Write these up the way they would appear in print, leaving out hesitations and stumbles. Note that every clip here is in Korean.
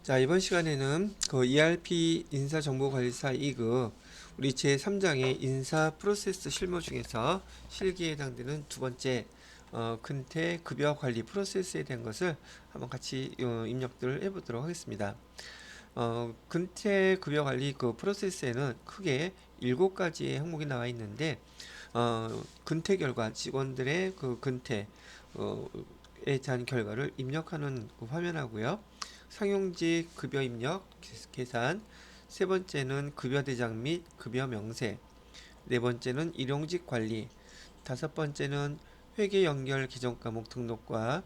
자, 이번 시간에는 그 ERP 인사정보관리사 2급 우리 제3장의 인사 프로세스 실무 중에서 실기에 해당되는 두 번째 근태 급여 관리 프로세스에 대한 것을 한번 같이 입력들을 해보도록 하겠습니다. 근태 급여 관리 그 프로세스에는 크게 7가지의 항목이 나와 있는데 근태 결과 직원들의 그 근태 에 대한 결과를 입력하는 그 화면하고요. 상용직 급여 입력 계산, 세 번째는 급여 대장 및 급여 명세, 네 번째는 일용직 관리, 다섯 번째는 회계 연결 기존 과목 등록과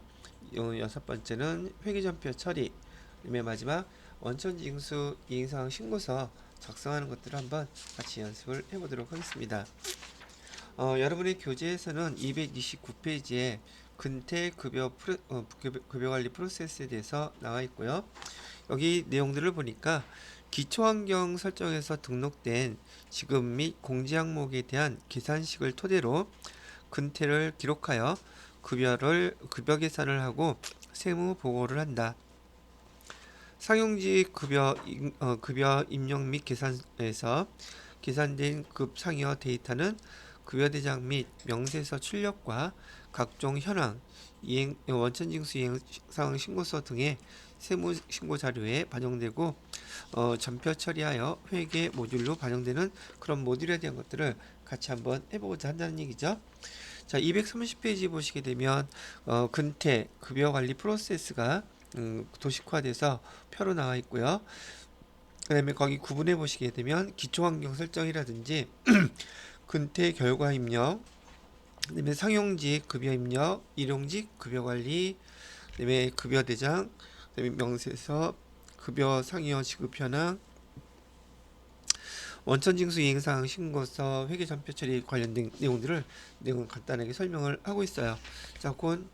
여섯 번째는 회계전표 처리, 그다음에 마지막 원천징수 이행사항 신고서 작성하는 것들을 한번 같이 연습을 해보도록 하겠습니다. 여러분의 교재에서는 229페이지에 근태 급여 관리 프로세스에 대해서 나와 있고요. 여기 내용들을 보니까 기초환경 설정에서 등록된 지급 및 공제 항목에 대한 계산식을 토대로 근태를 기록하여 급여 계산을 하고 세무 보고를 한다. 상용직 급여 입력 및 계산에서 계산된 급상여 데이터는 급여대장 및 명세서 출력과 각종 현황, 원천징수 이행사항 신고서 등의 세무신고 자료에 반영되고 전표 처리하여 회계 모듈로 반영되는 그런 모듈에 대한 것들을 같이 한번 해보고자 한다는 얘기죠. 자, 230페이지 보시게 되면 근태 급여관리 프로세스가 도식화돼서 표로 나와 있고요. 그 다음에 거기 구분해 보시게 되면 기초환경 설정이라든지 근태 결과 입력, 그 다음에 상용직 급여 입력, 일용직 급여 관리, 그 다음에 급여 대장, 그 다음에 명세서, 급여 상여 지급 현황, 원천징수 이행사항 신고서, 회계전표 처리 관련된 내용들을 간단하게 설명을 하고 있어요. 자, 그건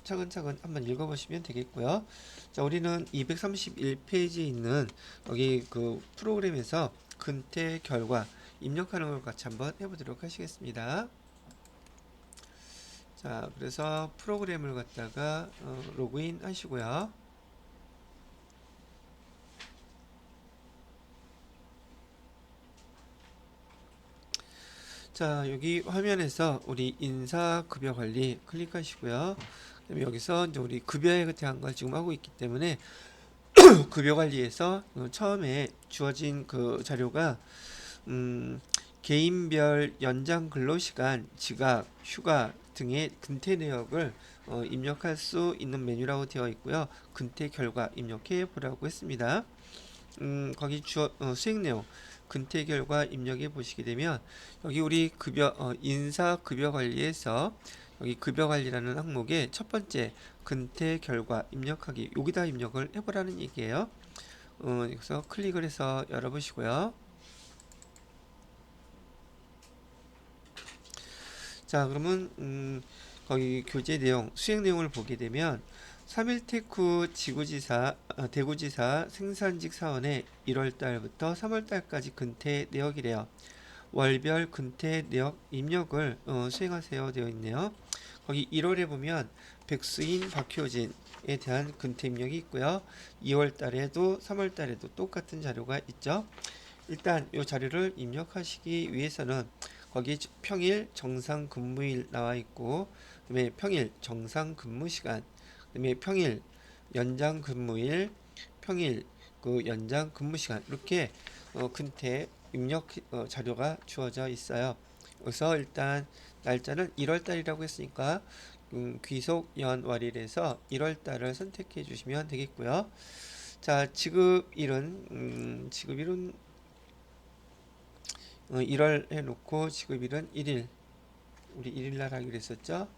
차근차근 한번 읽어보시면 되겠고요. 자, 우리는 231페이지에 있는 여기 그 프로그램에서 근태 결과 입력하는 걸 같이 한번 해보도록 하시겠습니다. 자, 그래서 프로그램을 갖다가 로그인 하시고요. 자, 여기 화면에서 우리 인사급여관리 클릭하시고요. 그다음에 여기서 이제 우리 급여에 대한 걸 지금 하고 있기 때문에 급여관리에서 처음에 주어진 그 자료가 개인별 연장 근로시간, 지각, 휴가 등의 근태 내역을 입력할 수 있는 메뉴라고 되어 있고요. 근태 결과 입력해 보라고 했습니다. 거기 수행 내용 근태 결과 입력해 보시게 되면 여기 우리 인사 급여 관리에서 여기 급여 관리라는 항목에 첫 번째 근태 결과 입력하기 여기다 입력을 해보라는 얘기예요. 여기서 클릭을 해서 열어보시고요. 자, 그러면 거기 교재 내용 수행 내용을 보게 되면 3.1테크 대구지사 생산직 사원의 1월달부터 3월달까지 근태 내역이래요. 월별 근태 내역 입력을 수행하세요 되어 있네요. 거기 1월에 보면 백수인 박효진에 대한 근태 입력이 있고요. 2월달에도 3월달에도 똑같은 자료가 있죠. 일단 이 자료를 입력하시기 위해서는 거기 평일 정상 근무일 나와 있고, 그다음에 평일 정상 근무 시간, 그다음에 평일 연장 근무일, 평일 그 연장 근무 시간 이렇게 근태 입력 자료가 주어져 있어요. 그래서 일단 날짜는 1월달이라고 했으니까 귀속 연월일에서 1월달을 선택해 주시면 되겠고요. 자, 지급일은 1월 해놓고 지급일은 1일 우리 1일날 하기로 했었죠.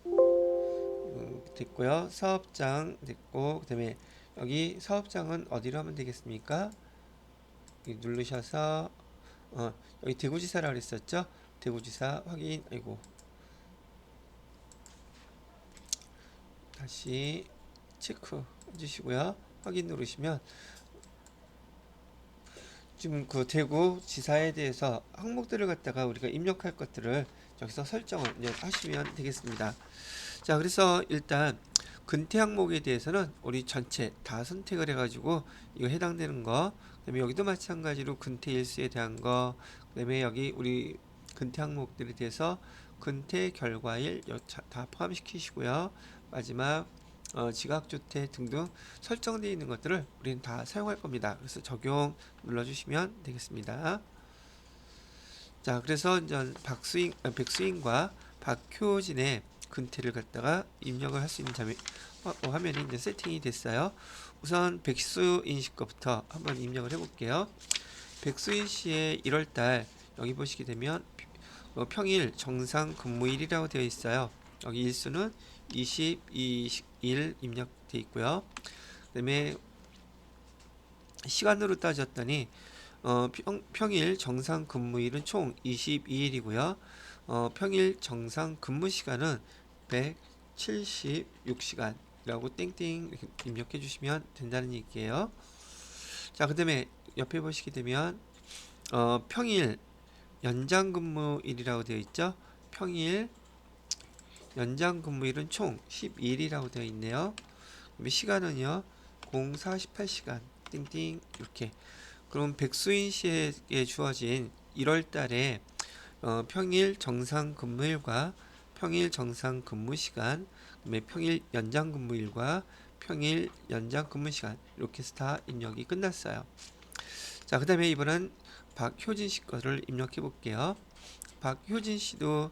됐고요. 사업장 됐고, 그 다음에 여기 사업장은 어디로 하면 되겠습니까? 여기 누르셔서 여기 대구지사라고 그랬었죠. 대구지사 확인. 아이고, 다시 체크 해주시고요. 확인 누르시면 지금 그 대구 지사에 대해서 항목들을 갖다가 우리가 입력할 것들을 여기서 설정을 이제 하시면 되겠습니다. 자, 그래서 일단 근태 항목에 대해서는 우리 전체 다 선택을 해가지고 이거 해당되는 거, 그다음에 여기도 마찬가지로 근태 일수에 대한 거, 그다음에 여기 우리 근태 항목들에 대해서 근태 결과일 다 포함시키시고요. 마지막 지각주택 등등 설정되어 있는 것들을 우리는 다 사용할 겁니다. 그래서 적용 눌러주시면 되겠습니다. 자, 그래서 이제 백수인과 박효진의 근태를 갖다가 입력을 할 수 있는 화면이 이제 세팅이 됐어요. 우선 백수인 씨 거부터 한번 입력을 해볼게요. 백수인 씨의 1월달 여기 보시게 되면 평일 정상 근무일이라고 되어 있어요. 여기 일수는 22일 입력되어 있고요. 그다음에 시간으로 따졌더니 평일 정상 근무일은 총 22일이고요. 평일 정상 근무 시간은 176시간이라고 땡땡 입력해 주시면 된다는 얘기예요. 자, 그다음에 옆에 보시게 되면 평일 연장 근무일이라고 되어 있죠. 평일 연장 근무일은 총 12일이라고 되어 있네요. 그럼 시간은요 048시간 띵띵 이렇게. 그럼 백수인 씨에게 주어진 1월 달에 평일 정상 근무일과 평일 정상 근무 시간, 그다음에 평일 연장 근무일과 평일 연장 근무 시간 이렇게 해서 다 입력이 끝났어요. 자, 그다음에 이번엔 박효진 씨 거를 입력해 볼게요. 박효진 씨도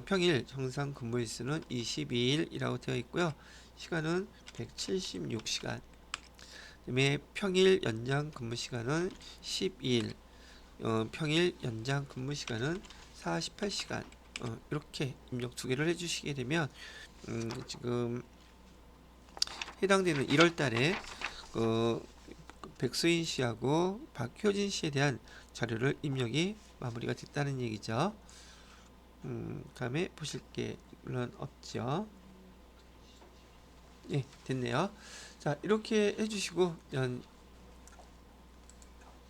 평일 정상 근무 일수는 22일이라고 되어 있고요. 시간은 176시간. 그다음에 평일 연장 근무 시간은 12일. 평일 연장 근무 시간은 48시간. 이렇게 입력 두 개를 해주시게 되면 지금 해당되는 1월 달에 백수인 씨하고 박효진 씨에 대한 자료를 입력이 마무리가 됐다는 얘기죠. 다음에 보실 게 물론 없죠. 예, 됐네요. 자, 이렇게 해주시고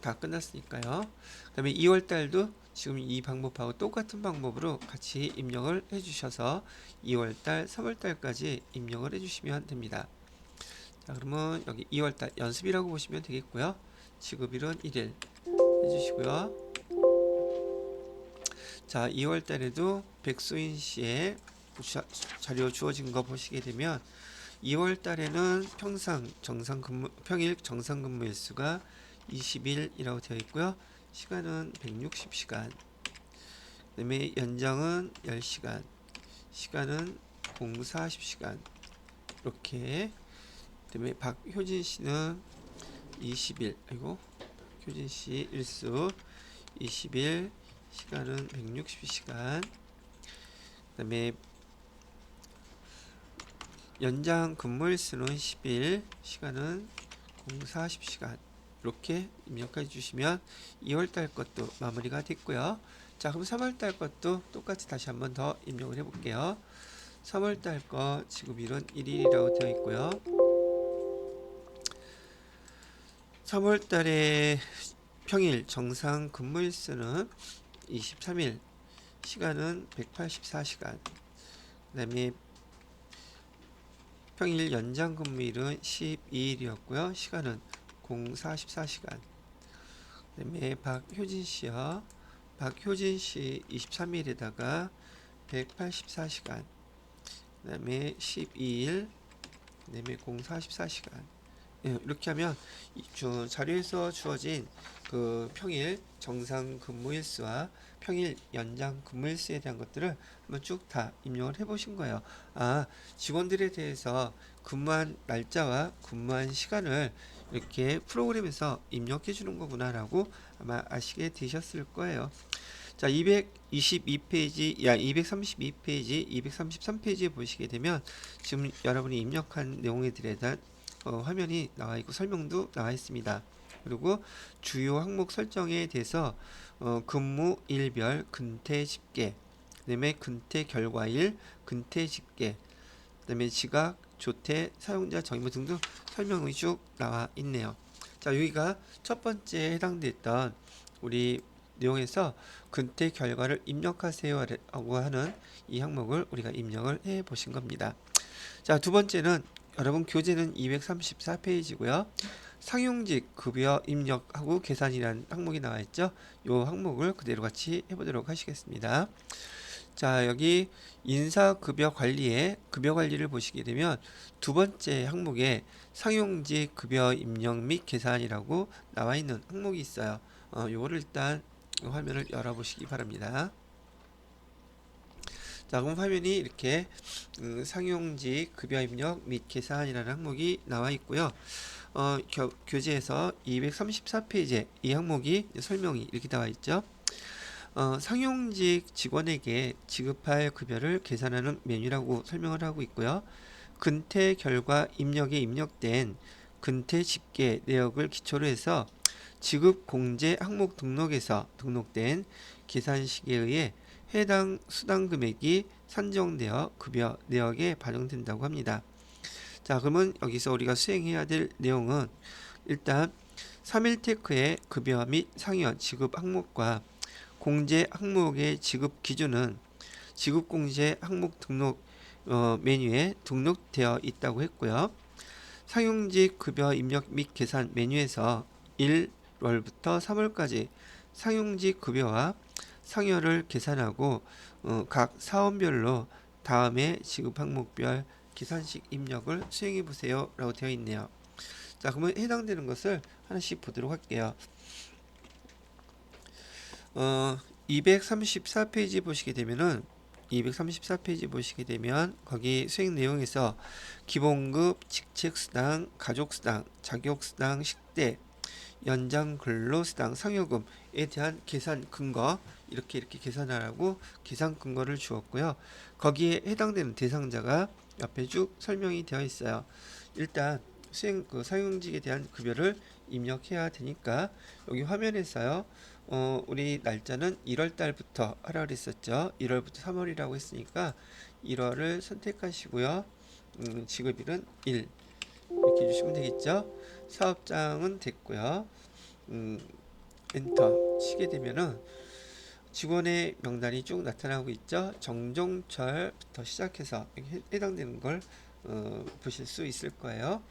다 끝났으니까요. 그 다음에 2월달도 지금 이 방법하고 똑같은 방법으로 같이 입력을 해주셔서 2월달, 3월달까지 입력을 해주시면 됩니다. 자, 그러면 여기 2월달 연습이라고 보시면 되겠고요. 지급일은 1일 해주시고요. 자, 2월달에도 백수인 씨의 자료 주어진 거 보시게 되면 2월달에는 평일 정상 근무 일수가 20일이라고 되어 있고요. 시간은 160시간. 그다음에 연장은 10시간. 시간은 040시간. 이렇게. 그다음에 박효진 씨는 20일. 아이고. 효진 씨 일수 20일. 시간은 160시간. 그다음에 연장 근무일수는 10일, 시간은 040시간. 이렇게 입력해 주시면 2월달 것도 마무리가 됐고요. 자, 그럼 3월달 것도 똑같이 다시 한번 더 입력을 해볼게요. 3월달 거 지급일은 1일이라고 되어 있고요. 3월달에 평일 정상 근무일수는 23일, 시간은 184시간. 그 다음에 평일 연장 근무일은 12일이었고요. 시간은 044시간. 그 다음에 박효진 씨요. 박효진 씨 23일에다가 184시간. 그 다음에 12일. 그 다음에 044시간. 예, 이렇게 하면 자료에서 주어진 그 평일 정상 근무일수와 평일 연장 근무일수에 대한 것들을 한번 쭉 다 입력을 해보신 거예요. 아, 직원들에 대해서 근무한 날짜와 근무한 시간을 이렇게 프로그램에서 입력해 주는 거구나 라고 아마 아시게 되셨을 거예요. 자, 232페이지, 232페이지, 233페이지에 보시게 되면 지금 여러분이 입력한 내용들에 대한 화면이 나와 있고 설명도 나와 있습니다. 그리고 주요 항목 설정에 대해서 근무 일별 근태 집계, 그다음에 근태 결과일, 근태 집계, 그다음에 지각, 조퇴, 사용자 정의무 등등 설명이 쭉 나와 있네요. 자, 여기가 첫 번째 해당됐던 우리 내용에서 근태 결과를 입력하세요 라고 하는 이 항목을 우리가 입력을 해 보신 겁니다. 자, 두 번째는 여러분 교재는 234페이지고요. 상용직 급여 입력하고 계산이라는 항목이 나와 있죠. 이 항목을 그대로 같이 해보도록 하시겠습니다. 자, 여기 인사급여 관리에 급여 관리를 보시게 되면 두 번째 항목에 상용직 급여 입력 및 계산이라고 나와 있는 항목이 있어요. 요거를 일단 화면을 열어보시기 바랍니다. 자, 그럼 화면이 이렇게 상용직 급여 입력 및 계산이라는 항목이 나와 있고요. 교재에서 234페이지에 이 항목이 설명이 이렇게 나와 있죠. 상용직 직원에게 지급할 급여를 계산하는 메뉴라고 설명을 하고 있고요. 근태 결과 입력에 입력된 근태 집계 내역을 기초로 해서 지급 공제 항목 등록에서 등록된 계산식에 의해 해당 수당 금액이 산정되어 급여 내역에 반영된다고 합니다. 자, 그러면 여기서 우리가 수행해야 될 내용은 일단 3일테크의 급여 및 상여 지급 항목과 공제 항목의 지급 기준은 지급 공제 항목 등록 메뉴에 등록되어 있다고 했고요. 상용직 급여 입력 및 계산 메뉴에서 1월부터 3월까지 상용직 급여와 상여를 계산하고 각 사원별로 다음에 지급 항목별 계산식 입력을 수행해 보세요 라고 되어 있네요. 자, 그러면 해당되는 것을 하나씩 보도록 할게요. 234페이지 보시게 되면은 234페이지 보시게 되면 거기 수행 내용에서 기본급, 직책수당, 가족수당, 자격수당, 식대, 연장 근로수당, 상여금에 대한 계산 근거 이렇게 계산하라고 계산 근거를 주었고요. 거기에 해당되는 대상자가 옆에 쭉 설명이 되어 있어요. 일단 상용직에 대한 급여를 입력해야 되니까 여기 화면에서요. 우리 날짜는 1월 달부터 하라 그랬었죠. 1월부터 3월이라고 했으니까 1월을 선택하시고요. 지급일은 1 이렇게 해주시면 되겠죠. 사업장은 됐고요. 엔터 치게 되면은 직원의 명단이 쭉 나타나고 있죠. 정종철부터 시작해서 해당되는 걸 보실 수 있을 거예요.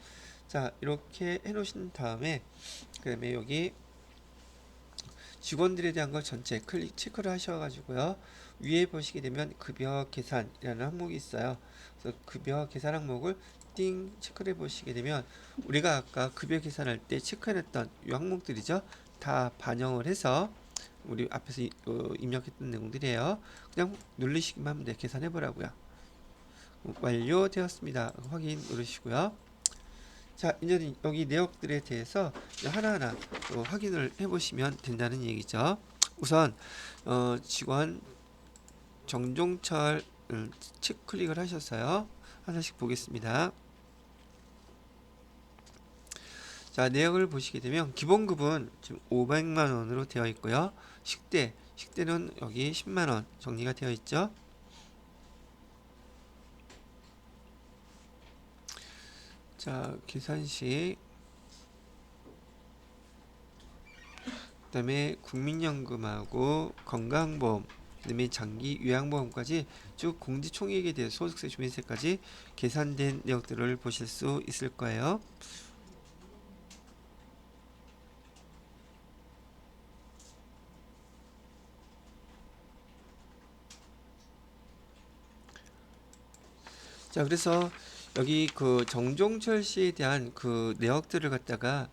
자, 이렇게 해놓으신 다음에 그 다음에 여기 직원들에 대한 걸 전체 체크를 하셔가지고요. 위에 보시게 되면 급여 계산이라는 항목이 있어요. 그래서 급여 계산 항목을 띵 체크를 해보시게 되면 우리가 아까 급여 계산할 때 체크해냈던 이 항목들이죠. 다 반영을 해서 우리 앞에서 입력했던 내용들이에요. 그냥 누르시기만 하면 돼. 계산해보라고요. 완료되었습니다. 확인 누르시고요. 자, 이제 여기 내역들에 대해서 하나하나 확인을 해보시면 된다는 얘기죠. 우선 직원 정종철 클릭을 하셨어요. 하나씩 보겠습니다. 자, 내역을 보시게 되면 기본급은 지금 500만 원으로 되어 있고요. 식대는 여기 10만 원 정리가 되어 있죠. 자, 계산식 그 다음에 국민연금하고 건강보험 그 다음에 장기 요양보험까지 쭉 공지총액에 대해 소득세 주민세까지 계산된 내역들을 보실 수 있을 거예요. 자, 그래서 여기 그 정종철 씨에 대한 그 내역들을 갖다가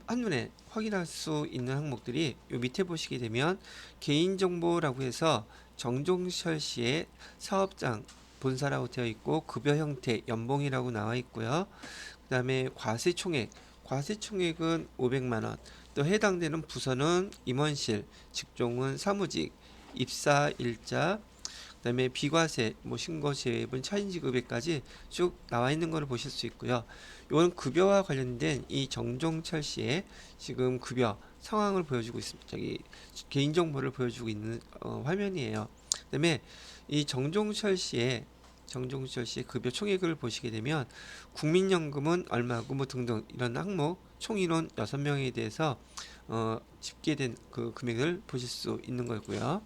한눈에 확인할 수 있는 항목들이 요 밑에 보시게 되면 개인정보라고 해서 정종철 씨의 사업장 본사라고 되어 있고 급여 형태 연봉이라고 나와 있고요. 그 다음에 과세총액은 500만 원. 또 해당되는 부서는 임원실, 직종은 사무직, 입사일자, 그다음에 비과세, 신고세액은 차인지급에까지 쭉 나와 있는 것을 보실 수 있고요. 이건 급여와 관련된 이 정종철 씨의 지금 급여 상황을 보여주고 있습니다. 저기 개인 정보를 보여주고 있는 화면이에요. 그다음에 이 정종철 씨의 급여 총액을 보시게 되면 국민연금은 얼마고 등등 이런 항목 총 인원 6명에 대해서 집계된 그 금액을 보실 수 있는 거고요.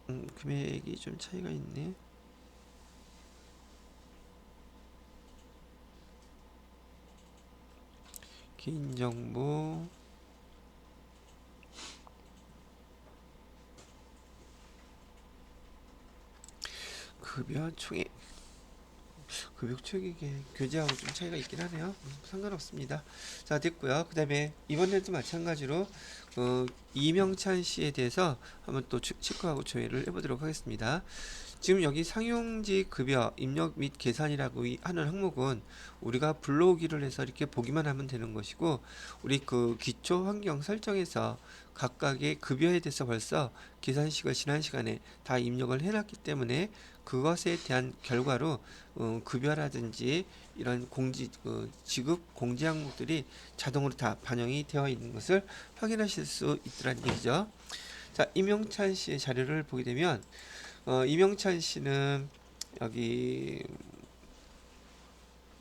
금액이 좀 차이가 있네. 개인정보 급여 총액 급여 총액의 교재하고 좀 차이가 있긴 하네요. 상관없습니다. 자, 됐고요. 그 다음에 이번에도 마찬가지로 이명찬 씨에 대해서 한번 또 체크하고 조회를 해보도록 하겠습니다. 지금 여기 상용직 급여 입력 및 계산이라고 하는 항목은 우리가 불러오기를 해서 이렇게 보기만 하면 되는 것이고, 우리 그 기초 환경 설정에서 각각의 급여에 대해서 벌써 계산식을 지난 시간에 다 입력을 해놨기 때문에 그것에 대한 결과로 급여라든지 이런 지급 공제 항목들이 자동으로 다 반영이 되어 있는 것을 확인하실 수 있더란 얘기죠. 자, 임용찬 씨의 자료를 보게 되면 이명찬 씨는 여기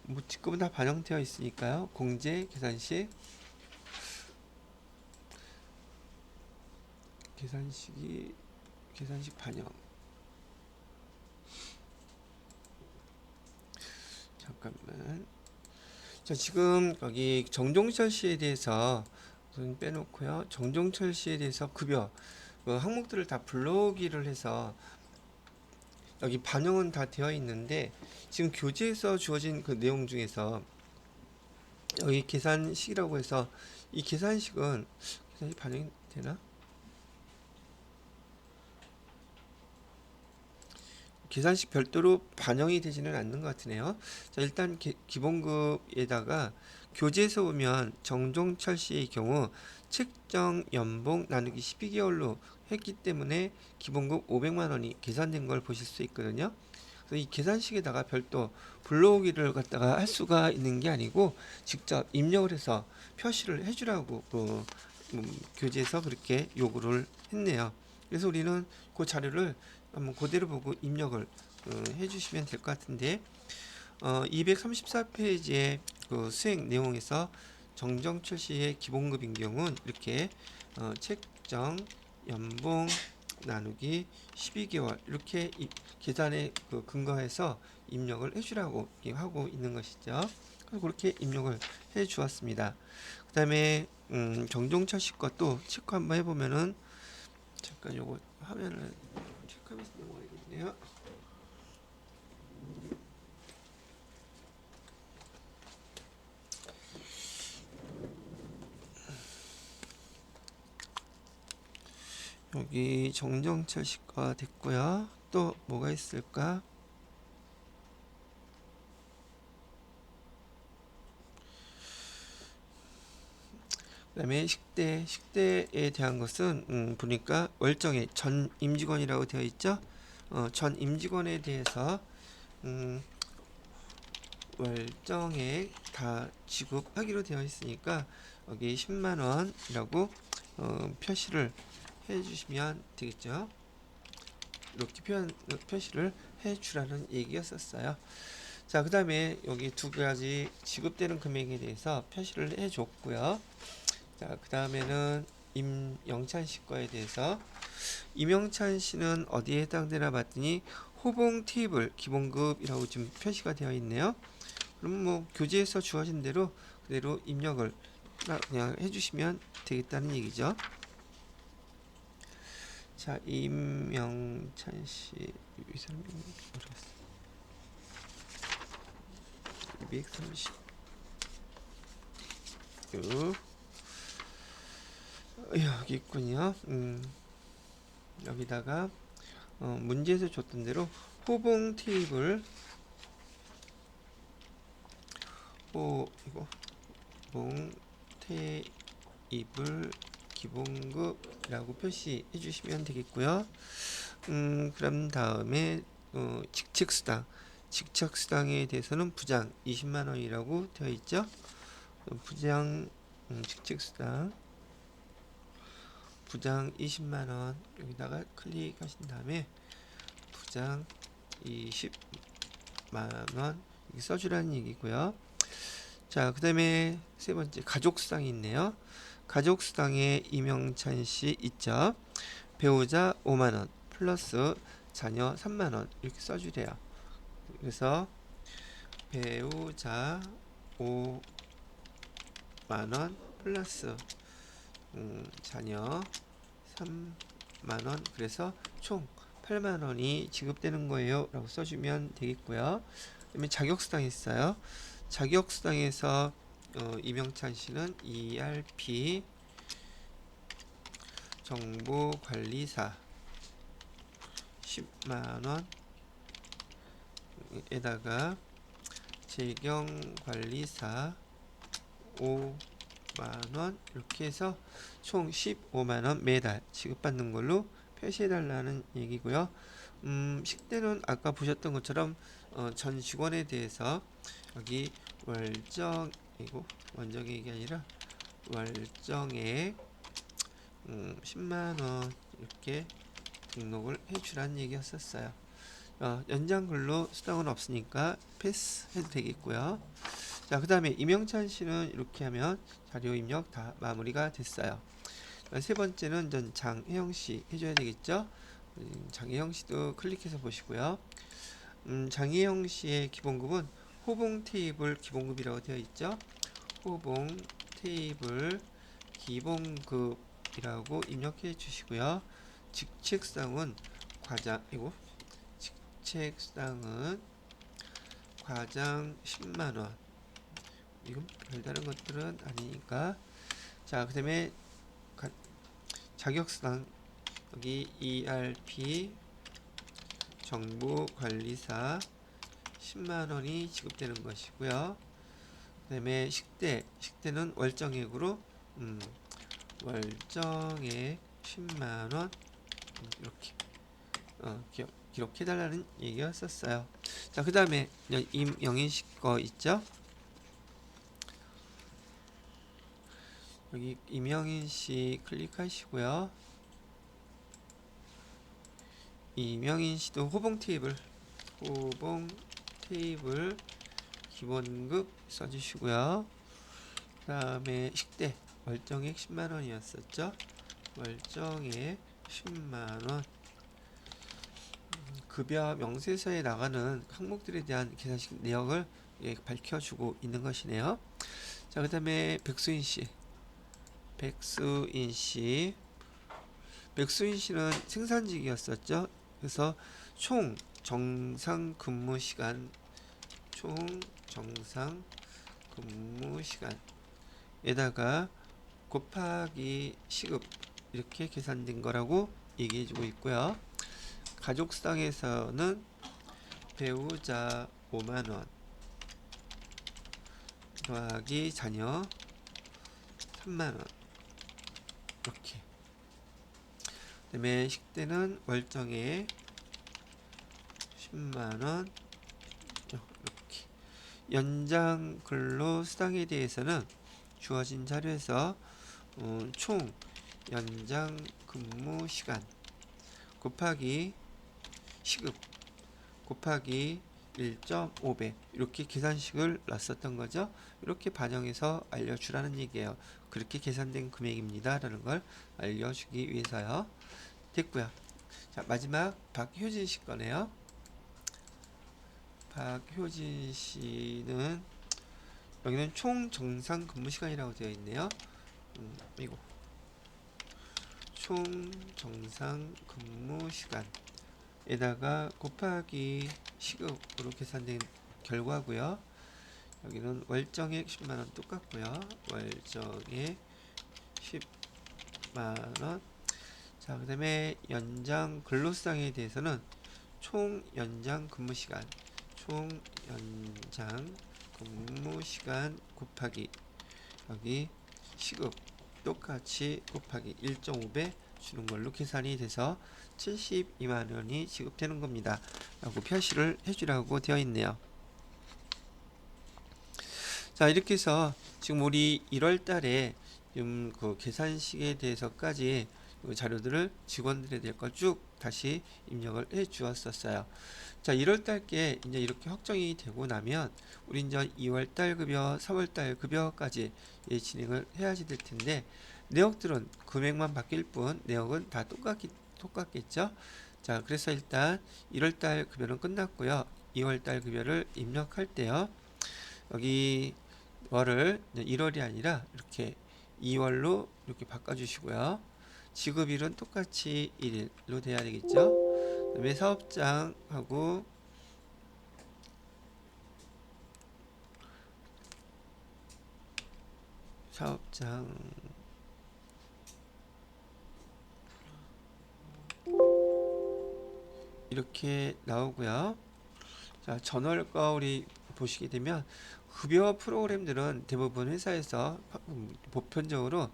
뭐 직급은 다 반영되어 있으니까요. 공제 계산식 계산식 반영. 잠깐만. 자, 지금 여기 정종철 씨에 대해서 우선 빼놓고요. 정종철 씨에 대해서 급여 항목들을 다 불러오기를 해서 여기 반영은 다 되어 있는데, 지금 교재에서 주어진 그 내용 중에서 여기 계산식이라고 해서 이 계산식은 반영이 되나? 계산식 별도로 반영이 되지는 않는 것 같으네요. 자, 일단 기본급에다가 교재에서 보면 정종철 씨의 경우 책정 연봉 나누기 12개월로 했기 때문에 기본급 500만 원이 계산된 걸 보실 수 있거든요. 그래서 이 계산식에다가 별도 불러오기를 갖다가 할 수가 있는 게 아니고 직접 입력을 해서 표시를 해주라고 교재에서 그렇게 요구를 했네요. 그래서 우리는 그 자료를 한번 그대로 보고 입력을 해주시면 될 것 같은데, 234페이지의 그 수행 내용에서 정정철 씨의 기본급인 경우는 이렇게 책정 연봉 나누기 12개월 이렇게 계산에 근거해서 입력을 해주라고 하고 있는 것이죠. 그렇게 입력을 해 주었습니다. 그 다음에 정종철 씨 것도 체크 한번 해보면은, 잠깐 요거 화면을 체크하면서 넘어가야겠네요. 여기 정정철 씨가 됐고요. 또 뭐가 있을까? 그 다음에 식대에 대한 것은 보니까 월정에 전 임직원이라고 되어 있죠. 전 임직원에 대해서 월정액 다 지급하기로 되어 있으니까 여기 10만원이라고 표시를 해주시면 되겠죠. 이렇게 표시를 해주라는 얘기였었어요. 자, 그 다음에 여기 두 가지 지급되는 금액에 대해서 표시를 해줬고요. 자, 그 다음에는 임영찬 씨 거에 대해서, 임영찬 씨는 어디에 해당되나 봤더니 호봉 테이블 기본급이라고 지금 표시가 되어 있네요. 그럼 뭐 교재에서 주어진 대로 그대로 입력을 그냥 해주시면 되겠다는 얘기죠. 자, 임영찬 씨, 이 사람이 모르겠어. 230. 여기 있군요. 여기다가 문제에서 줬던 대로 호봉 테이블 호봉 테이블 기본급이라고 표시해 주시면 되겠고요. 그럼 다음에 직책수당에 대해서는 부장 20만원이라고 되어 있죠. 부장 직책수당 부장 20만원 여기다가 클릭하신 다음에 부장 20만원 써주라는 얘기고요. 자, 그 다음에 세 번째 가족수당이 있네요. 가족수당에 임영찬 씨 있죠. 배우자 5만원, 플러스 자녀 3만원 이렇게 써주래요. 그래서 배우자 5만원 플러스 자녀 3만원, 그래서 총 8만원이 지급되는 거예요 라고 써주면 되겠고요. 그다음에 자격수당 있어요. 자격수당에서 이명찬 씨는 ERP 정보관리사 10만원 에다가 재경관리사 5만원 이렇게 해서 총 15만원 매달 지급받는 걸로 표시해달라는 얘기고요. 식대는 아까 보셨던 것처럼 전 직원에 대해서 여기 월정이고 원정액이 아니라 월정액 10만원 이렇게 등록을 해주라는 얘기였었어요. 연장 근로 수당은 없으니까 패스해도 되겠고요. 자, 그 다음에 이명찬 씨는 이렇게 하면 자료 입력 다 마무리가 됐어요. 세 번째는 전 장혜영 씨 해줘야 되겠죠. 장혜영 씨도 클릭해서 보시고요. 장혜영 씨의 기본급은 호봉 테이블 기본급이라고 되어 있죠. 호봉 테이블 기본급이라고 입력해 주시고요. 직책상은 직책상은 과장 10만원. 이건 별다른 것들은 아니니까. 자, 그 다음에 자격수당 여기 ERP 정보관리사 10만원이 지급되는 것이고요. 그 다음에 식대는 월정액으로 월정액 10만원 이렇게 기록해달라는 얘기였었어요. 자, 그 다음에 임영인 씨 거 있죠? 여기 임영인 씨 클릭하시고요. 임영인 씨도 호봉 테이블 기본급 써주시고요. 그 다음에 식대 월정액 10만원이었었죠. 월정액 10만원. 급여 명세서에 나가는 항목들에 대한 계산식 내역을 밝혀주고 있는 것이네요. 자, 그 다음에 백수인 씨는 생산직이었었죠. 그래서 총 정상 근무 시간에다가 곱하기 시급 이렇게 계산된 거라고 얘기해주고 있고요. 가족수당에서는 배우자 5만원 더하기 자녀 3만원 이렇게. 그 다음에 식대는 월정액 10만원 이렇게. 연장 근로 수당에 대해서는 주어진 자료에서 총 연장 근무 시간 곱하기 시급 곱하기 1.5배 이렇게 계산식을 놨었던 거죠. 이렇게 반영해서 알려주라는 얘기예요. 그렇게 계산된 금액입니다 라는 걸 알려주기 위해서요. 됐고요. 자, 마지막 박효진 씨 거네요. 박효진 씨는 여기는 총 정상 근무 시간이라고 되어 있네요. 이거 총 정상 근무 시간에다가 곱하기 시급으로 계산된 결과고요. 여기는 월정액 10만원 똑같고요. 월정액 10만원. 자, 그 다음에 연장 근로수당에 대해서는 총 연장 근무시간 곱하기 여기 시급 똑같이 곱하기 1.5배 주는 걸로 계산이 돼서 72만원이 지급되는 겁니다 라고 표시를 해주라고 되어 있네요. 자, 이렇게 해서 지금 우리 1월달에 그 계산식에 대해서까지 자료들을 직원들에 대해 걸 쭉 다시 입력을 해 주었었어요. 자, 1월달께 이제 이렇게 확정이 되고 나면 우리 이제 2월달 급여, 3월달 급여까지 진행을 해야지 될 텐데, 내역들은 금액만 바뀔 뿐 내역은 다 똑같겠죠. 자, 그래서 일단 1월달 급여는 끝났고요. 2월달 급여를 입력할 때요. 여기 월을 1월이 아니라 이렇게 2월로 이렇게 바꿔주시고요. 지급일은 똑같이 1일로 돼야 되겠죠. 그다음에 사업장하고 사업장 이렇게 나오고요. 자, 전월과 우리 보시게 되면 급여 프로그램들은 대부분 회사에서 보편적으로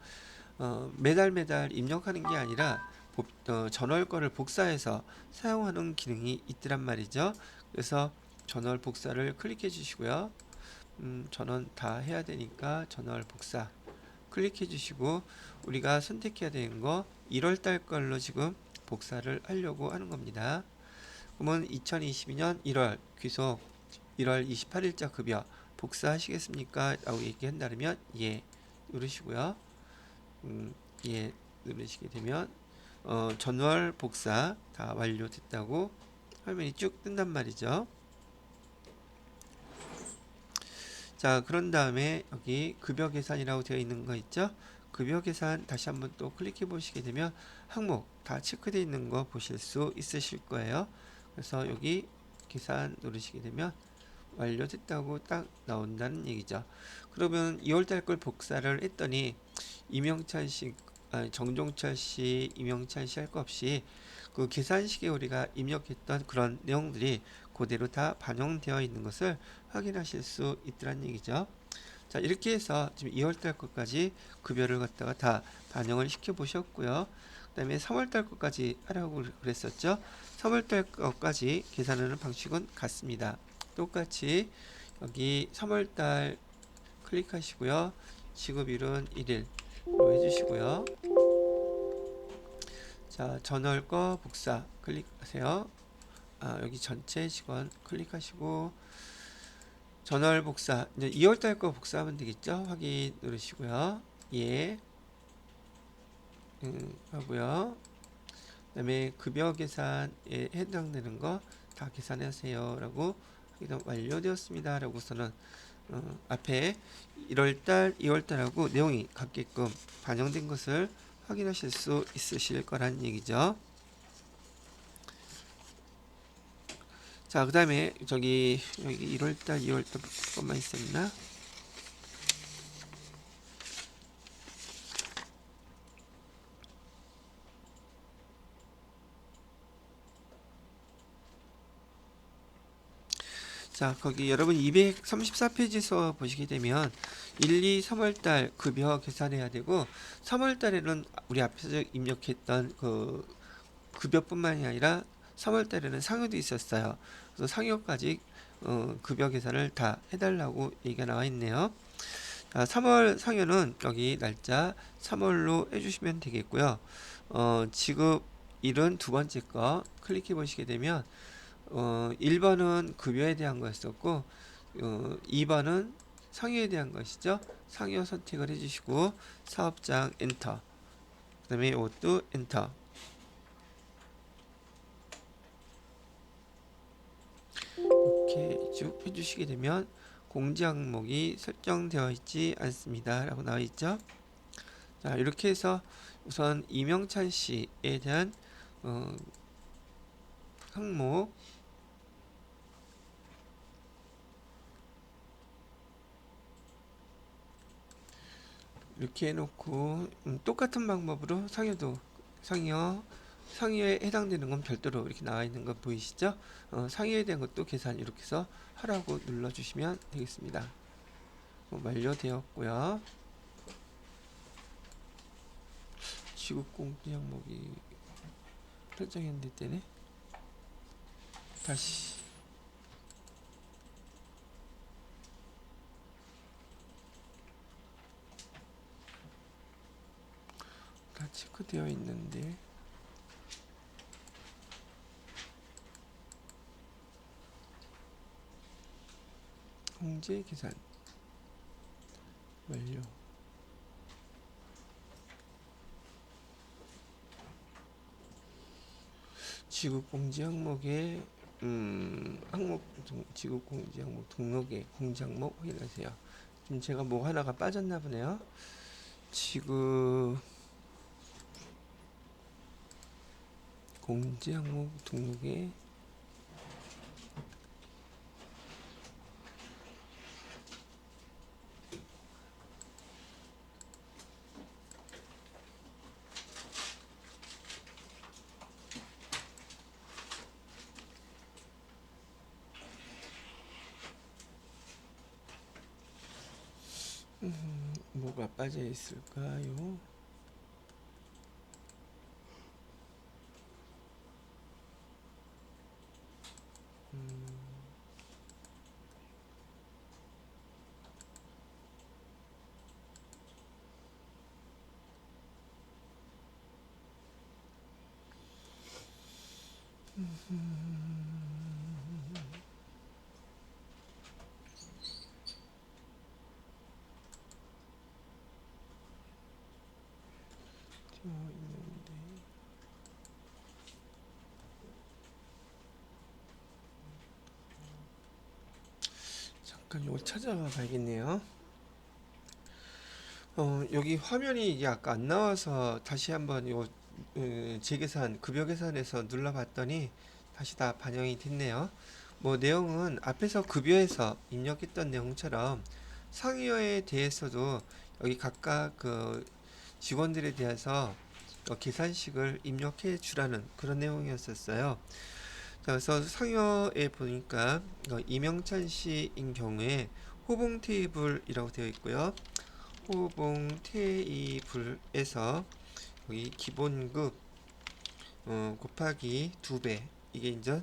매달 매달 입력하는 게 아니라 전월 거를 복사해서 사용하는 기능이 있더란 말이죠. 그래서 전월 복사를 클릭해 주시고요. 전원 다 해야 되니까 전월 복사 클릭해 주시고 우리가 선택해야 되는 거 1월 달 걸로 지금 복사를 하려고 하는 겁니다. 그러면 2022년 1월 귀속 1월 28일자 급여 복사하시겠습니까? 라고 얘기한다면 예 누르시고요. 예 누르시게 되면 전월 복사 다 완료됐다고 화면이 쭉 뜬단 말이죠. 자, 그런 다음에 여기 급여 계산이라고 되어 있는 거 있죠? 급여 계산 다시 한번 또 클릭해 보시게 되면 항목 다 체크되어 있는 거 보실 수 있으실 거예요. 그래서 여기 계산 누르시게 되면 완료됐다고 딱 나온다는 얘기죠. 그러면 2월달 걸 복사를 했더니 이명찬 씨, 정종철 씨, 이명찬 씨 할 거 없이 그 계산식에 우리가 입력했던 그런 내용들이 그대로 다 반영되어 있는 것을 확인하실 수 있더란 얘기죠. 자, 이렇게 해서 지금 2월달 것까지 급여를 갖다가 다 반영을 시켜 보셨고요. 그 다음에 3월달 것까지 하라고 그랬었죠. 3월달 것까지 계산하는 방식은 같습니다. 똑같이 여기 3월달 클릭하시고요. 지급일은 1일로 해주시고요. 자, 전월 거 복사 클릭하세요. 여기 전체 직원 클릭하시고 전월 복사 이제 2월달 거 복사하면 되겠죠. 확인 누르시고요. 예 하고요. 그 다음에 급여 계산에 해당되는 거 다 계산하세요 라고 확인 완료되었습니다 라고서는 앞에 1월달 2월달하고 내용이 같게끔 반영된 것을 확인하실 수 있으실 거란 얘기죠. 자, 그 다음에 여기 1월달 2월달 것만 있었나? 자, 거기 여러분 234페이지에서 보시게 되면 1, 2, 3월달 급여 계산해야 되고 3월달에는 우리 앞에서 입력했던 그 급여뿐만이 아니라 3월달에는 상여도 있었어요. 그래서 상여까지 급여 계산을 다 해달라고 얘기가 나와 있네요. 자, 3월 상여는 여기 날짜 3월로 해주시면 되겠고요. 지급일은 두 번째 거 클릭해 보시게 되면 1번은 급여에 대한 거였었고 2번은 상여에 대한 것이죠. 상여 선택을 해주시고 사업장 엔터 그 다음에 이것도 엔터 이렇게 쭉 해주시게 되면 공지 항목이 설정되어 있지 않습니다 라고 나와 있죠. 자, 이렇게 해서 우선 이명찬 씨에 대한 항목 이렇게 해놓고 똑같은 방법으로 상여에 해당되는 건 별도로 이렇게 나와 있는 거 보이시죠? 상여에 대한 것도 계산 이렇게 해서 하라고 눌러주시면 되겠습니다. 완료되었고요. 지급공지 항목이 설정했는데 때네. 다시 다 체크되어 있는데 공제 계산 완료. 지급공지 항목에 지급공지 항목 등록에 공지 항목 확인하세요. 지금 제가 뭐 하나가 빠졌나 보네요. 지급공지 항목 등록에 뭐가 빠져 있을까요? 잠깐 이거 찾아봐 봐야겠네요. 여기 화면이 이게 아까 안 나와서 다시 한번 이거 재계산 급여 계산에서 눌러봤더니 다시 다 반영이 됐네요. 뭐 내용은 앞에서 급여에서 입력했던 내용처럼 상여에 대해서도 여기 각각 그 직원들에 대해서 계산식을 입력해 주라는 그런 내용이었었어요. 자, 그래서 상여에 보니까 이명찬 씨인 경우에 호봉 테이블이라고 되어 있고요. 호봉 테이블에서 여기 기본급 곱하기 2배 이게 이제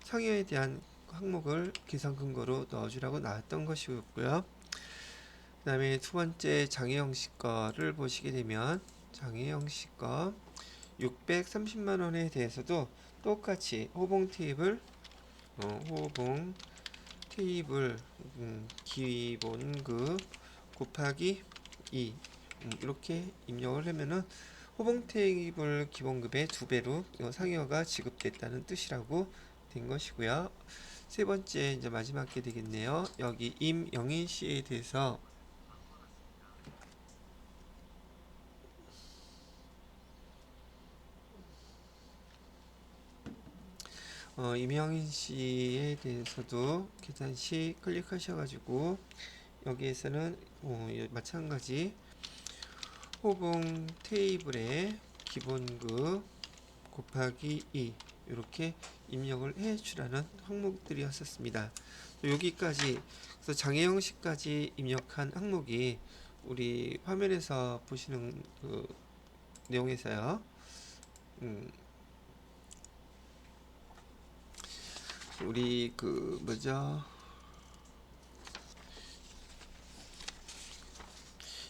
상여에 대한 항목을 계산 근거로 넣어주라고 나왔던 것이었고요. 그 다음에 두 번째 장혜영 씨 거를 보시게 되면 장혜영 씨 거 630만원에 대해서도 똑같이 호봉 테이블 기본급 곱하기 2 이렇게 입력을 하면은 호봉 테이블 기본급의 2배로 상여가 지급됐다는 뜻이라고 된 것이고요. 세 번째 이제 마지막 게 되겠네요. 여기 임영인 씨에 대해서 임영인 씨에 대해서도 계산시 클릭하셔가지고 여기에서는 마찬가지 호봉 테이블에 기본급 곱하기 2 이렇게 입력을 해 주라는 항목들이었었습니다. 여기까지 그래서 장애형식까지 입력한 항목이 우리 화면에서 보시는 그 내용에서요. 우리 그 뭐죠?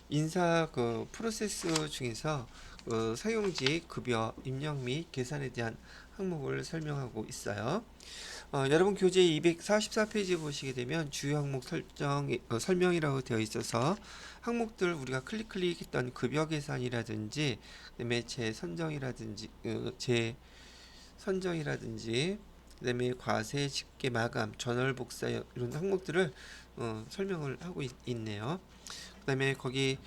인사 그 프로세스 중에서 사용직 급여 입력 및 계산에 대한 항목을 설명하고 있어요. 여러분 교재 244페이지 보시게 되면 주요 항목 설명이라고 되어 있어서 항목들 우리가 클릭했던 급여 계산이라든지 그다음에 재선정이라든지 그다음에 과세 집계 마감 전월 복사 이런 항목들을 설명을 하고 있네요. 그다음에 거기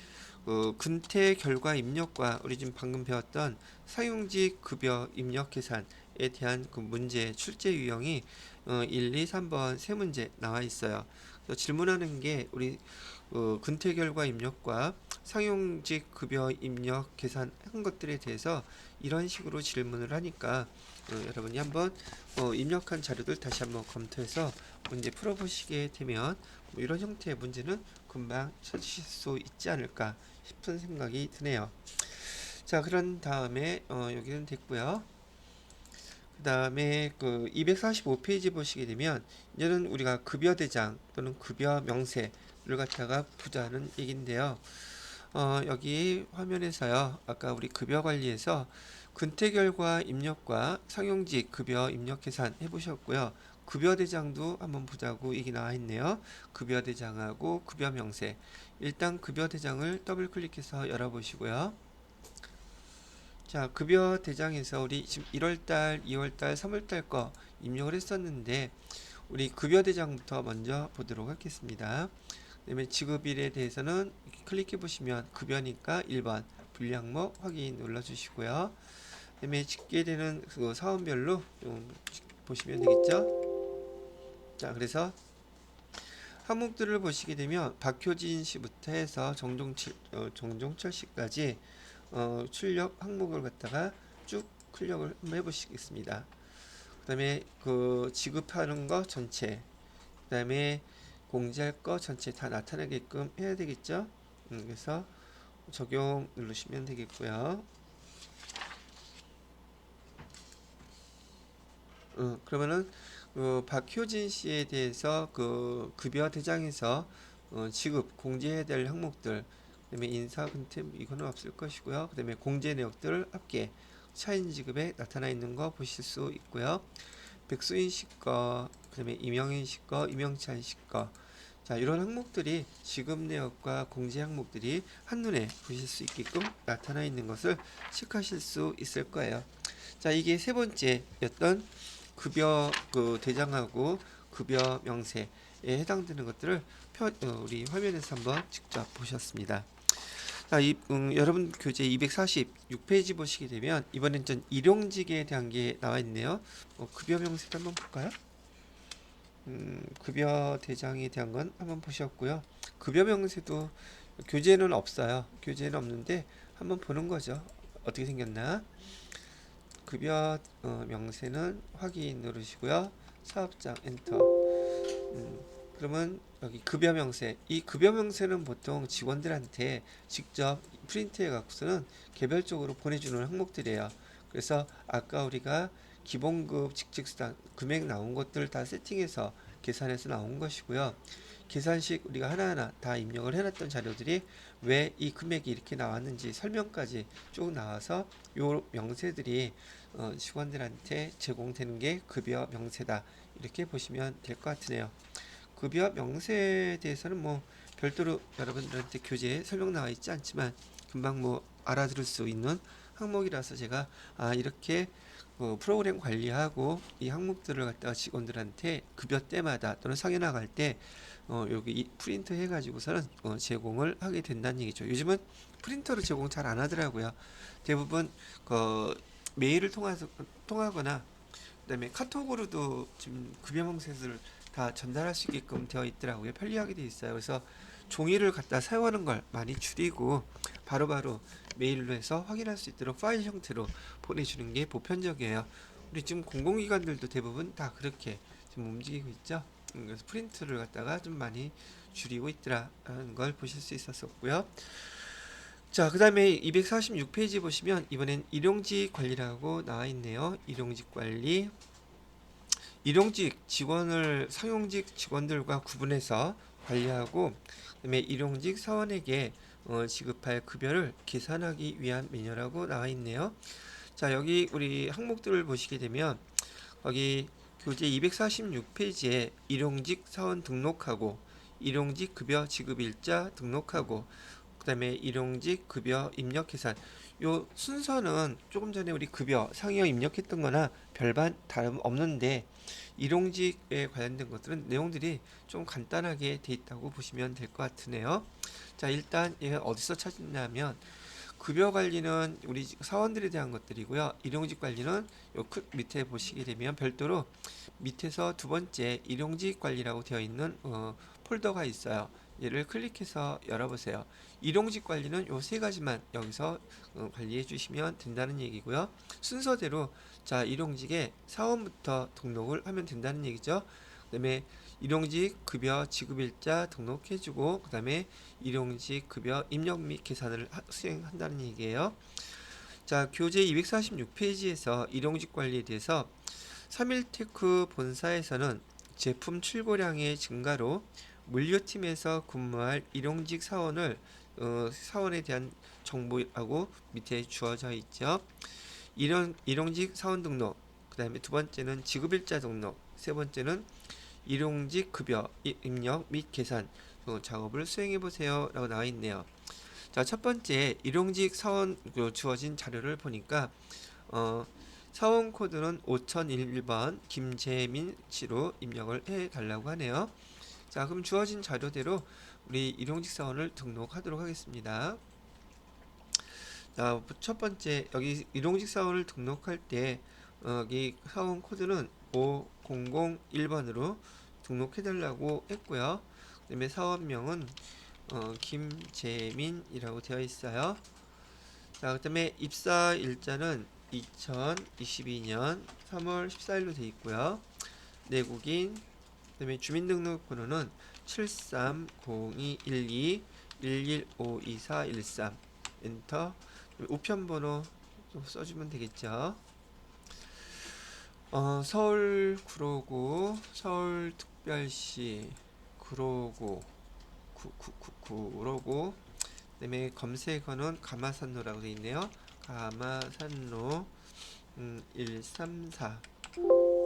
근태 결과 입력과 우리 지금 방금 배웠던 사용직 급여 입력 계산에 대한 그 문제 출제 유형이 1, 2, 3번 세 문제 나와 있어요. 그래서 질문하는 게 우리 근태 결과 입력과 상용직 급여 입력 계산한 것들에 대해서 이런 식으로 질문을 하니까 여러분이 한번 입력한 자료들 다시 한번 검토해서 문제 풀어보시게 되면 뭐 이런 형태의 문제는 금방 찾으실 수 있지 않을까 싶은 생각이 드네요. 자, 그런 다음에 여기는 됐고요. 그 다음에 그 245페이지 보시게 되면 이제는 우리가 급여 대장 또는 급여 명세를 갖다가 부자는 얘긴데요. 여기 화면에서요. 아까 우리 급여 관리에서 근태 결과 입력과 상용직 급여 입력 계산 해보셨고요. 급여 대장도 한번 보자고 얘기 나와 있네요. 급여 대장하고 급여 명세. 일단 급여 대장을 더블 클릭해서 열어보시고요. 자, 급여 대장에서 우리 지금 1월달, 2월달, 3월달 거 입력을 했었는데 우리 급여 대장부터 먼저 보도록 하겠습니다. 그다음에 지급일에 대해서는 이렇게 클릭해 보시면 급여니까 1번 분량목 확인 눌러주시고요. 그다음에 집계되는 그 사원별로 좀 보시면 되겠죠. 자, 그래서 항목들을 보시게 되면 박효진 씨부터 해서 정종철 씨까지 출력 항목을 갖다가 쭉 클릭을 한번 해보시겠습니다. 그 다음에 그 지급하는 거 전체, 그 다음에 공제할 거 전체 다 나타나게끔 해야 되겠죠. 그래서 적용 누르시면 되겠고요. 그러면은 박효진 씨에 대해서 그 급여 대장에서 지급 공제해야 될 항목들, 그다음에 인사 근태 이거는 없을 것이고요. 그다음에 공제 내역들 합계 차인 지급에 나타나 있는 거 보실 수 있고요. 백수인 씨 거, 그다음에 이명인 씨 거, 이명찬 씨 거. 자, 이런 항목들이 지급 내역과 공제 항목들이 한눈에 보실 수 있게끔 나타나 있는 것을 체크하실 수 있을 거예요. 자, 이게 세 번째였던 급여 그 대장하고 급여 명세에 해당되는 것들을 우리 화면에서 한번 직접 보셨습니다. 자, 여러분 교재 246페이지 보시게 되면 이번엔 전 일용직에 대한 게 나와 있네요. 급여 명세도 한번 볼까요? 급여 대장에 대한 건 한번 보셨고요. 급여 명세도 교재는 없어요. 교재는 없는데 한번 보는 거죠. 어떻게 생겼나? 급여 명세는 확인 누르시고요. 사업장 엔터. 그러면 여기 급여 명세. 이 급여 명세는 보통 직원들한테 직접 프린트해 갖고서는 개별적으로 보내주는 항목들이에요. 그래서 아까 우리가 기본급 직책수당 금액 나온 것들 다 세팅해서 계산해서 나온 것이고요. 계산식 우리가 하나하나 다 입력을 해놨던 자료들이 왜 이 금액이 이렇게 나왔는지 설명까지 쭉 나와서 요 명세들이 직원들한테 제공되는 게 급여 명세다. 이렇게 보시면 될 것 같으네요. 급여 명세에 대해서는 뭐 별도로 여러분들한테 교재에 설명 나와 있지 않지만 금방 뭐 알아들을 수 있는 항목이라서 제가 이렇게 프로그램 관리하고 이 항목들을 갖다가 직원들한테 급여 때마다 또는 상여 나갈 때 여기 프린트 해가지고서는 제공을 하게 된다는 얘기죠. 요즘은 프린터로 제공 잘 안 하더라고요. 대부분 메일을 통하거나 그다음에 카톡으로도 지금 급여 명세서를 다 전달할 수 있게끔 되어 있더라고요. 편리하게 되어 있어요. 그래서 종이를 갖다 사용하는 걸 많이 줄이고 바로바로 메일로 해서 확인할 수 있도록 파일 형태로 보내주는 게 보편적이에요. 우리 지금 공공기관들도 대부분 다 그렇게 지금 움직이고 있죠. 그래서 프린트를 갖다가 좀 많이 줄이고 있더라는 걸 보실 수 있었고요. 자, 그 다음에 246페이지 보시면 이번엔 일용직 관리라고 나와 있네요. 일용직 관리. 일용직 직원을 상용직 직원들과 구분해서 관리하고 그다음에 일용직 사원에게 지급할 급여를 계산하기 위한 매뉴얼이라고 나와 있네요. 자, 여기 우리 항목들을 보시게 되면 여기 교재 246페이지에 일용직 사원 등록하고 일용직 급여 지급 일자 등록하고 그다음에 일용직 급여 입력 계산 요 순서는 조금 전에 우리 급여 상여 입력했던 거나 별반 다름 없는데 일용직에 관련된 것들은 내용들이 좀 간단하게 돼 있다고 보시면 될 것 같으네요. 자, 일단 얘가 어디서 찾느냐면 급여 관리는 우리 사원들에 대한 것들이고요. 일용직 관리는 요 밑에 보시게 되면 별도로 밑에서 두 번째 일용직 관리라고 되어 있는 폴더가 있어요. 얘를 클릭해서 열어보세요. 일용직 관리는 요 세 가지만 여기서 관리해 주시면 된다는 얘기고요. 순서대로 자, 일용직에 사원부터 등록을 하면 된다는 얘기죠. 그 다음에 일용직 급여 지급일자 등록해주고 그 다음에 일용직 급여 입력 및 계산을 수행한다는 얘기예요. 자, 교재 246페이지에서 일용직 관리에 대해서 3일테크 본사에서는 제품 출고량의 증가로 물류팀에서 근무할 일용직 사원에 대한 정보라고 밑에 주어져 있죠. 일용직 사원 등록, 그 다음에 두 번째는 지급일자 등록, 세 번째는 일용직 급여 입력 및 계산 작업을 수행해 보세요 라고 나와 있네요. 자, 첫 번째 일용직 사원 주어진 자료를 보니까 사원 코드는 5001번 김재민 씨로 입력을 해 달라고 하네요. 자, 그럼 주어진 자료대로 우리 일용직 사원을 등록하도록 하겠습니다. 자, 첫 번째 여기 일용직 사원을 등록할 때 여기 사원 코드는 5001번으로 등록해 달라고 했고요. 그다음에 사원명은 김재민이라고 되어 있어요. 자, 그다음에 입사 일자는 2022년 3월 14일로 되어 있고요. 내국인, 그다음에 주민등록번호는 73021211524113 엔터. 우편번호 좀 써주면 되겠죠. 서울 구로구, 서울특별시 구로구 구로구. 그다음에 검색어는 가마산로라고 되어 있네요. 가마산로 134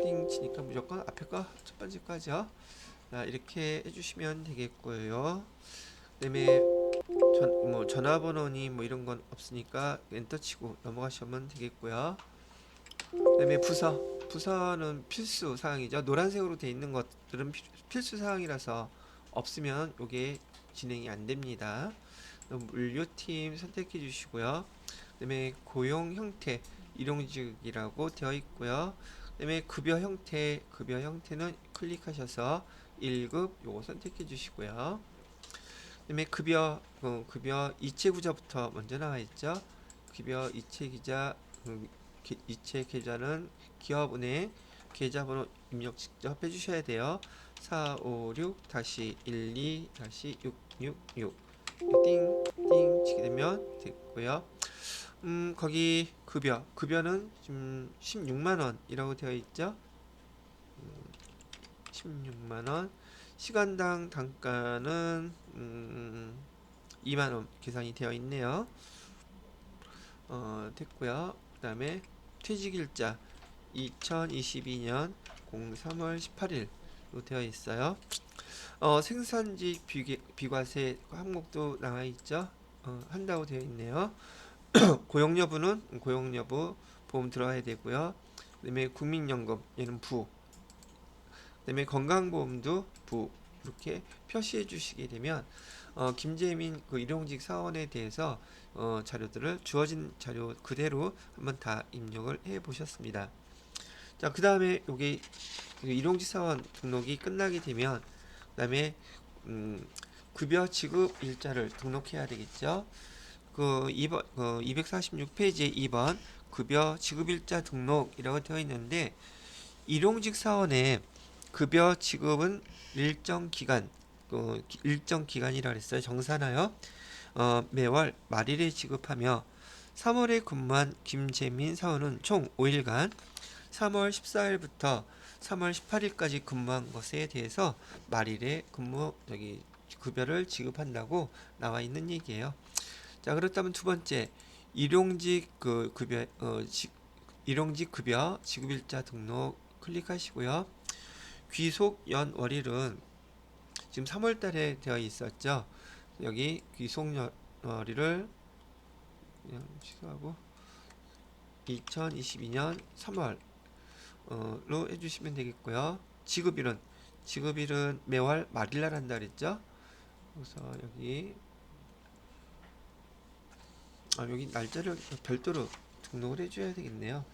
띵 치니까 무조건 앞에 거 첫 번째 거죠. 자, 이렇게 해주시면 되겠고요. 그다음에 전화번호니 뭐 이런 건 없으니까 엔터 치고 넘어가시면 되겠고요. 그다음에 부서는 필수 사항이죠. 노란색으로 되어 있는 것들은 필수 사항이라서 없으면 이게 진행이 안 됩니다. 물류팀 선택해 주시고요. 그다음에 고용 형태 일용직이라고 되어 있고요. 그다음에 급여 형태는 클릭하셔서 1급 요거 선택해 주시고요. 그다음에 급여 이체 구자부터 먼저 나와 있죠. 급여 이체 계좌는 기업은행 계좌번호 입력 직접 해주셔야 돼요. 456-12-666 띵 치게 되면 됐고요. 거기 급여는 지금 16만원이라고 되어 있죠. 16만원. 시간당 단가는 2만원 계산이 되어 있네요. 됐고요. 그 다음에 퇴직일자 2022년 03월 18일로 되어 있어요. 생산직 비과세 항목도 나와 있죠. 한다고 되어 있네요. 고용여부는 고용여부 보험 들어가야 되고요. 그다음에 국민연금 얘는 부. 그다음에 건강보험도 부. 이렇게 표시해 주시게 되면 김재민 그 일용직 사원에 대해서 자료들을 주어진 자료 그대로 한번 다 입력을 해 보셨습니다. 자, 그 다음에 여기 일용직 사원 등록이 끝나게 되면 그 다음에 급여 지급 일자를 등록해야 되겠죠. 그 246페이지에 2번 급여 지급일자 등록이라고 되어 있는데 일용직 사원의 급여 지급은 일정 기간이라 그랬어요. 정산하여 매월 말일에 지급하며 3월에 근무한 김재민 사원은 총 5일간 3월 14일부터 3월 18일까지 근무한 것에 대해서 말일에 급여를 지급한다고 나와 있는 얘기예요. 자, 그렇다면 두 번째 일용직 급여 지급일자 등록 클릭하시고요. 귀속 연월일은 지금 3월달에 되어 있었죠. 여기 귀속 연월일을 그냥 취소하고 2022년 3월로 해주시면 되겠고요. 지급일은 매월 말일날 한다 그랬죠. 그래서 여기 날짜를 별도로 등록을 해줘야 되겠네요.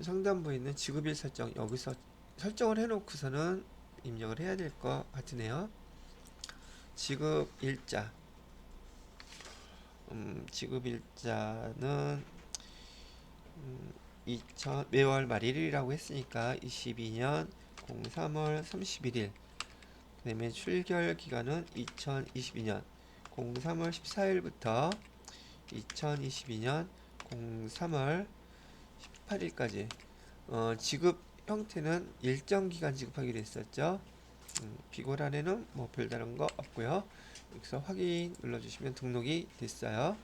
상단부에 있는 지급일 설정 여기서 설정을 해놓고서는 입력을 해야 될 것 같으네요. 지급일자는 매월 말일이라고 했으니까 22년 03월 31일. 그 다음에 출결 기간은 2022년 03월 14일부터 2022년 03월 18일까지. 지급 형태는 일정 기간 지급하기로 했었죠. 비고란에는 뭐 별다른 거 없고요. 여기서 확인 눌러주시면 등록이 됐어요.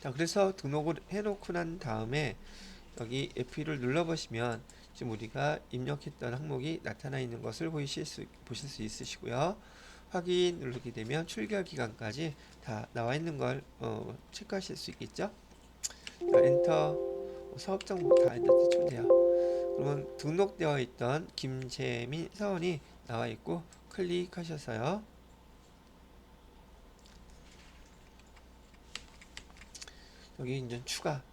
자, 그래서 등록을 해놓고 난 다음에 여기 F2를 눌러보시면 지금 우리가 입력했던 항목이 나타나 있는 것을 보실 수 있으시고요. 확인 누르게 되면 출결 기간까지 다 나와 있는 걸 체크하실 수 있겠죠. 자, 엔터. 사업장 다 엔터 치면 돼요. 그러면 등록되어 있던 김재민 사원이 나와 있고 클릭하셔서요. 여기 이제 추가.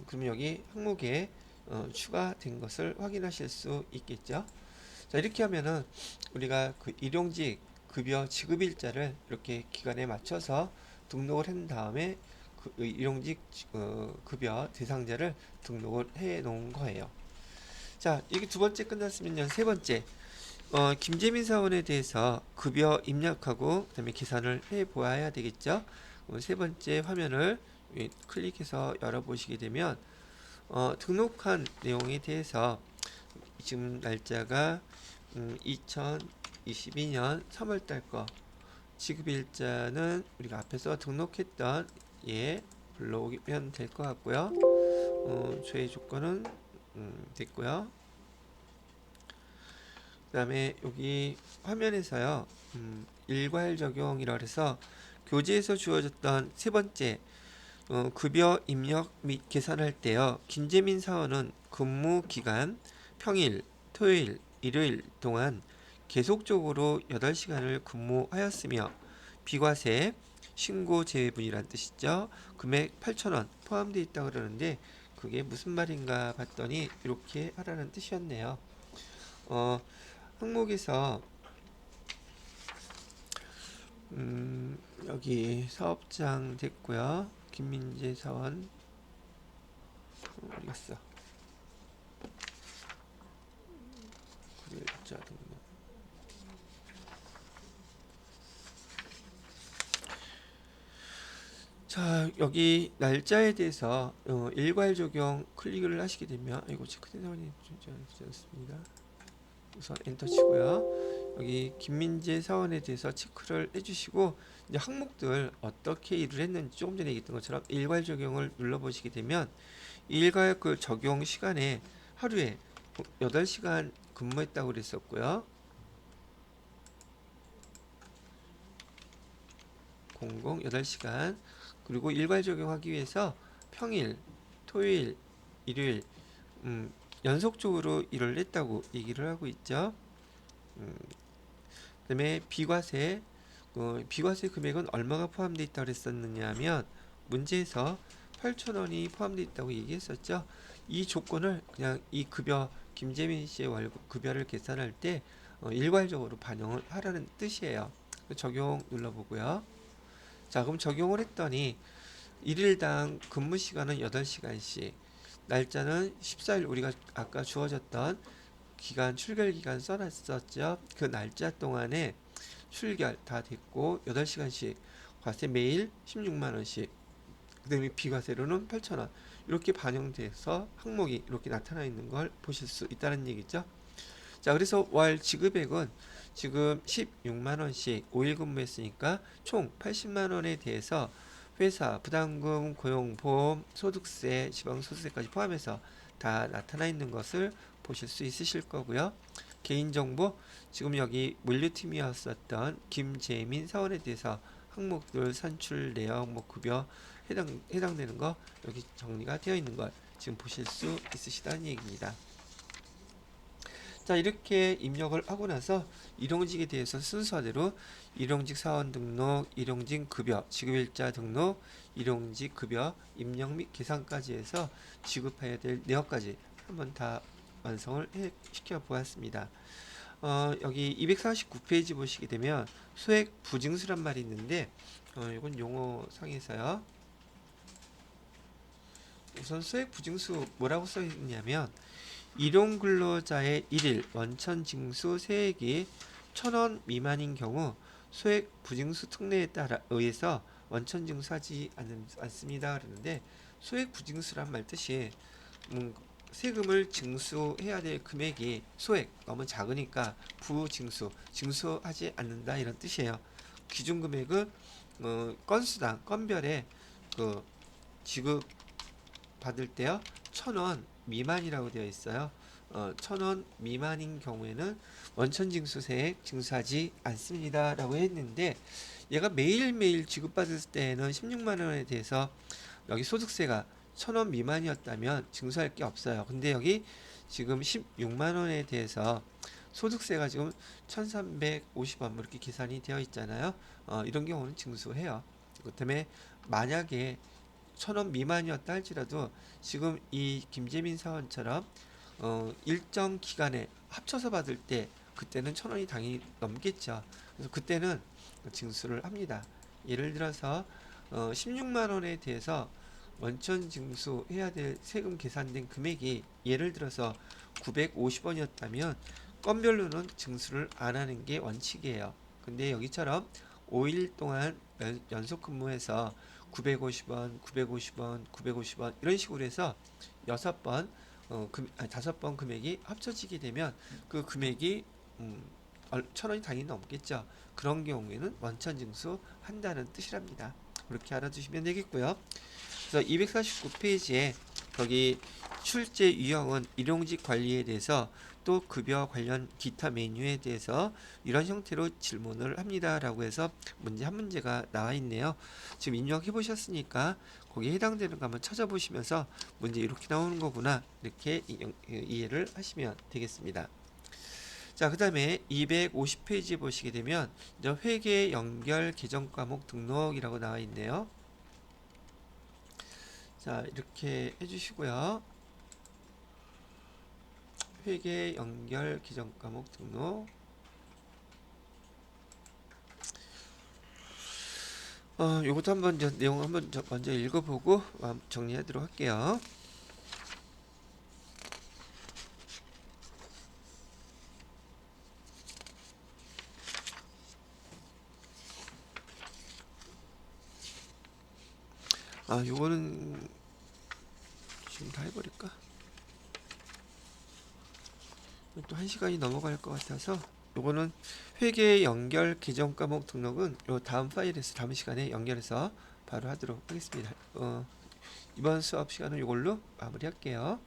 그럼 여기 항목에 추가된 것을 확인하실 수 있겠죠. 자, 이렇게 하면은 우리가 그 일용직 급여 지급일자를 이렇게 기간에 맞춰서 등록을 한 다음에 그 일용직 급여 대상자를 등록을 해 놓은 거예요. 자, 이게 두 번째 끝났으면요. 세 번째, 김재민 사원에 대해서 급여 입력하고 그다음에 계산을 해 보아야 되겠죠. 세 번째 화면을 클릭해서 열어보시게 되면 등록한 내용에 대해서 지금 날짜가 2022년 3월달 거 지급일자는 우리가 앞에서 등록했던 불러오면 될 것 같고요. 조회 조건은 됐고요. 그 다음에 여기 화면에서요, 일괄 적용이라 해서 교재에서 주어졌던 세 번째 급여 입력 및 계산할 때요, 김재민 사원은 근무 기간 평일, 토요일, 일요일 동안 계속적으로 8시간을 근무하였으며 비과세, 신고 제외분이란 뜻이죠. 금액 8,000원 포함되어 있다고 그러는데 그게 무슨 말인가 봤더니 이렇게 하라는 뜻이었네요. 항목에서 여기 사업장 됐고요. 김민재 사원 어디 갔어? 급여일자 등록. 자, 여기 날짜에 대해서 일괄 적용 클릭을 하시게 되면 이거 체크된 사원이 좋습니다. 우선 엔터 치고요. 여기 김민재 사원에 대해서 체크를 해주시고 이제 항목들 어떻게 일을 했는지 조금 전에 얘기했던 것처럼 일괄 적용을 눌러보시게 되면 일괄 그 적용 시간에 하루에 8시간 근무했다고 그랬었고요. 8시간. 그리고 일괄 적용하기 위해서 평일, 토요일, 일요일 연속적으로 일을 했다고 얘기를 하고 있죠. 그 다음에 비과세, 비과세 금액은 얼마가 포함되어 있다고 그랬었느냐 하면 문제에서 8,000원이 포함되어 있다고 얘기했었죠. 이 조건을 그냥 이 급여 김재민 씨의 월급 급여를 계산할 때 일괄적으로 반영을 하라는 뜻이에요. 적용 눌러보고요. 자, 그럼 적용을 했더니 일일당 근무 시간은 8시간씩, 날짜는 14일, 우리가 아까 주어졌던 기간, 출결 기간 써놨었죠. 그 날짜 동안에 출결 다 됐고 8시간씩 과세 매일 16만원씩, 그 다음에 비과세로는 8,000원 이렇게 반영돼서 항목이 이렇게 나타나 있는 걸 보실 수 있다는 얘기죠. 자, 그래서 월 지급액은 지금 16만원씩 5일 근무했으니까 총 80만원에 대해서 회사 부담금, 고용보험, 소득세, 지방소득세까지 포함해서 다 나타나 있는 것을 보실 수 있으실 거고요. 개인정보, 지금 여기 물류팀이었었던 김재민 사원에 대해서 항목들 산출 내역, 급여 해당되는 거 여기 정리가 되어 있는 걸 지금 보실 수 있으시다는 얘기입니다. 자, 이렇게 입력을 하고 나서 일용직에 대해서 순서대로 일용직 사원 등록, 일용직 급여, 지급일자 등록, 일용직 급여 입력 및 계산까지 해서 지급해야 될 내역까지 한번 다 완성을 시켜 보았습니다. 여기 249페이지 보시게 되면 소액 부징수란 말이 있는데 이건 용어상에서요. 우선 소액 부징수 뭐라고 써 있냐면 일용 근로자의 1일 원천 징수 세액이 1,000원 미만인 경우 소액 부징수 특례에 따라 의해서 원천 징수하지 않습니다. 그러는데 소액 부징수란 말 뜻이 세금을 징수해야 될 금액이 소액 너무 작으니까 징수하지 않는다 이런 뜻이에요. 기준 금액은 건수당 건별에 그 지급 받을 때요 1,000원 미만이라고 되어 있어요. 1,000원 미만인 경우에는 원천징수세액 징수하지 않습니다 라고 했는데, 얘가 매일매일 지급받을 때에는 16만 원에 대해서 여기 소득세가 1,000원 미만이었다면 징수할 게 없어요. 근데 여기 지금 16만 원에 대해서 소득세가 지금 1,350원 이렇게 계산이 되어 있잖아요. 이런 경우는 징수해요. 그 때문에 만약에 1,000원 미만이었다 할지라도 지금 이 김재민 사원처럼 일정 기간에 합쳐서 받을 때 그때는 1,000원이 당연히 넘겠죠. 그래서 그때는 징수를 합니다. 예를 들어서 16만 원에 대해서 원천 징수해야 될 세금 계산된 금액이 예를 들어서 950원이었다면 건별로는 징수를 안 하는 게 원칙이에요. 근데 여기처럼 5일 동안 연속 근무해서 950원, 950원, 950원 이런 식으로 해서 6번 5번 금액이 합쳐지게 되면 그 금액이 1,000원이 당연히 넘겠죠. 그런 경우에는 원천 징수한다는 뜻이랍니다. 그렇게 알아두시면 되겠고요. 그래서 249페이지에 거기 출제 유형은 일용직 관리에 대해서 또 급여 관련 기타 메뉴에 대해서 이런 형태로 질문을 합니다 라고 해서 문제 한 문제가 나와 있네요. 지금 입력해 보셨으니까 거기에 해당되는 거 한번 찾아보시면서 문제 이렇게 나오는 거구나 이렇게 이해를 하시면 되겠습니다. 자, 그 다음에 250페이지 보시게 되면 이제 회계 연결 계정 과목 등록이라고 나와 있네요. 자, 이렇게 해주시고요. 회계 연결 계정 과목 등록. 요것도 한번 내용 한번 먼저 읽어보고 정리하도록 할게요. 요거는 지금 다 해버릴까? 또 1시간이 넘어갈 것 같아서 요거는 회계 연결 계정 과목 등록은 요 다음 파일에서 다음 시간에 연결해서 바로 하도록 하겠습니다. 이번 수업 시간은 요걸로 마무리할게요.